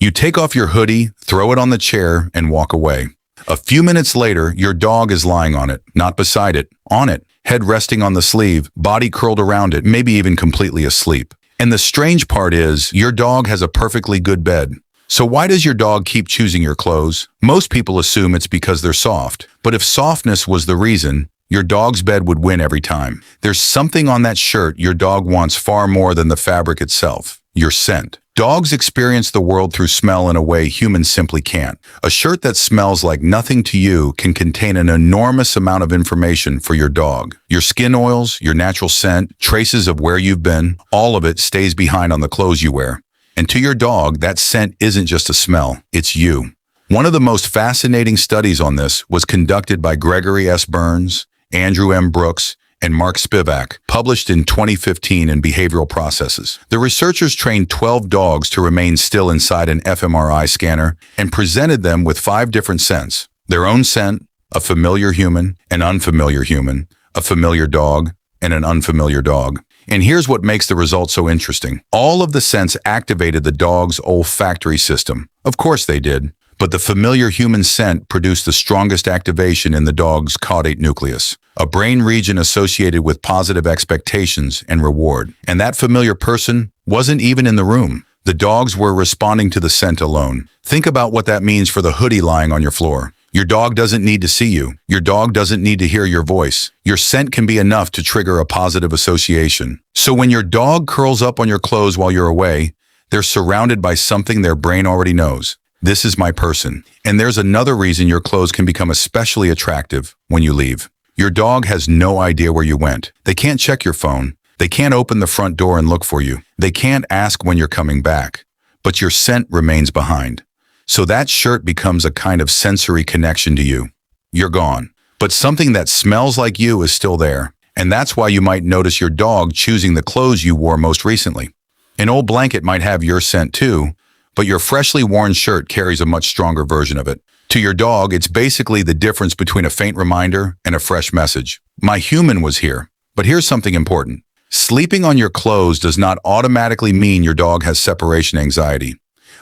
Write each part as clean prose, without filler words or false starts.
You take off your hoodie, throw it on the chair, and walk away. A few minutes later, your dog is lying on it, not beside it, on it, head resting on the sleeve, body curled around it, maybe even completely asleep. And the strange part is, your dog has a perfectly good bed. So why does your dog keep choosing your clothes? Most people assume it's because they're soft. But if softness was the reason, your dog's bed would win every time. There's something on that shirt your dog wants far more than the fabric itself: your scent. Dogs experience the world through smell in a way humans simply can't. A shirt that smells like nothing to you can contain an enormous amount of information for your dog. Your skin oils, your natural scent, traces of where you've been, all of it stays behind on the clothes you wear. And to your dog, that scent isn't just a smell, it's you. One of the most fascinating studies on this was conducted by Gregory S. Burns, Andrew M. Brooks, and Mark Spivak, published in 2015 in Behavioral Processes. The researchers trained 12 dogs to remain still inside an fMRI scanner and presented them with 5 different scents: their own scent, a familiar human, an unfamiliar human, a familiar dog, and an unfamiliar dog. And here's what makes the results so interesting. All of the scents activated the dog's olfactory system. Of course they did. But the familiar human scent produced the strongest activation in the dog's caudate nucleus, a brain region associated with positive expectations and reward. And that familiar person wasn't even in the room. The dogs were responding to the scent alone. Think about what that means for the hoodie lying on your floor. Your dog doesn't need to see you. Your dog doesn't need to hear your voice. Your scent can be enough to trigger a positive association. So when your dog curls up on your clothes while you're away, they're surrounded by something their brain already knows. This is my person. And there's another reason your clothes can become especially attractive when you leave. Your dog has no idea where you went. They can't check your phone. They can't open the front door and look for you. They can't ask when you're coming back. But your scent remains behind. So that shirt becomes a kind of sensory connection to you. You're gone. But something that smells like you is still there. And that's why you might notice your dog choosing the clothes you wore most recently. An old blanket might have your scent too, but your freshly worn shirt carries a much stronger version of it. To your dog, it's basically the difference between a faint reminder and a fresh message. My human was here. But here's something important. Sleeping on your clothes does not automatically mean your dog has separation anxiety.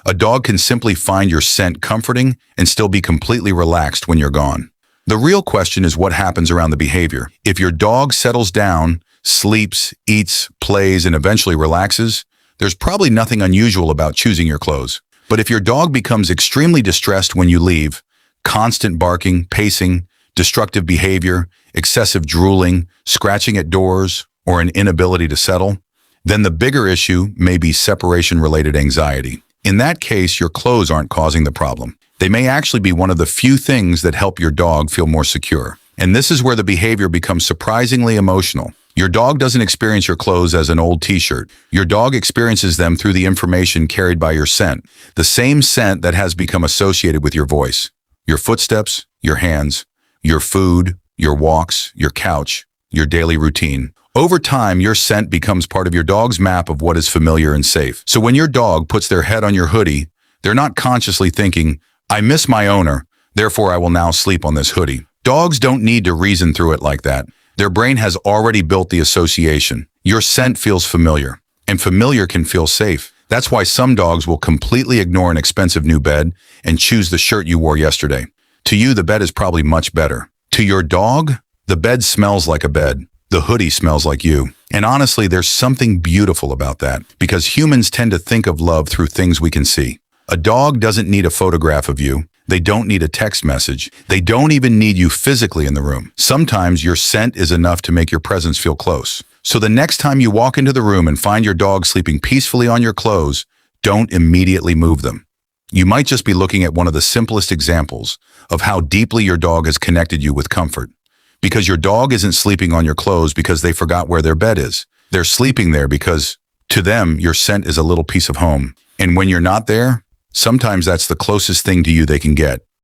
A dog can simply find your scent comforting and still be completely relaxed when you're gone. The real question is what happens around the behavior. If your dog settles down, sleeps, eats, plays, and eventually relaxes, there's probably nothing unusual about choosing your clothes. But if your dog becomes extremely distressed when you leave, constant barking, pacing, destructive behavior, excessive drooling, scratching at doors, or an inability to settle, then the bigger issue may be separation-related anxiety. In that case, your clothes aren't causing the problem. They may actually be one of the few things that help your dog feel more secure. And this is where the behavior becomes surprisingly emotional. Your dog doesn't experience your clothes as an old t-shirt. Your dog experiences them through the information carried by your scent, the same scent that has become associated with your voice, your footsteps, your hands, your food, your walks, your couch, your daily routine. Over time, your scent becomes part of your dog's map of what is familiar and safe. So when your dog puts their head on your hoodie, they're not consciously thinking, I miss my owner, therefore I will now sleep on this hoodie. Dogs don't need to reason through it like that. Their brain has already built the association. Your scent feels familiar, and familiar can feel safe. That's why some dogs will completely ignore an expensive new bed and choose the shirt you wore yesterday. To you, the bed is probably much better. To your dog, the bed smells like a bed. The hoodie smells like you. And honestly, there's something beautiful about that, because humans tend to think of love through things we can see. A dog doesn't need a photograph of you. They don't need a text message. They don't even need you physically in the room. Sometimes your scent is enough to make your presence feel close. So the next time you walk into the room and find your dog sleeping peacefully on your clothes, don't immediately move them. You might just be looking at one of the simplest examples of how deeply your dog has connected you with comfort. Because your dog isn't sleeping on your clothes because they forgot where their bed is. They're sleeping there because, to them, your scent is a little piece of home. And when you're not there, sometimes that's the closest thing to you they can get.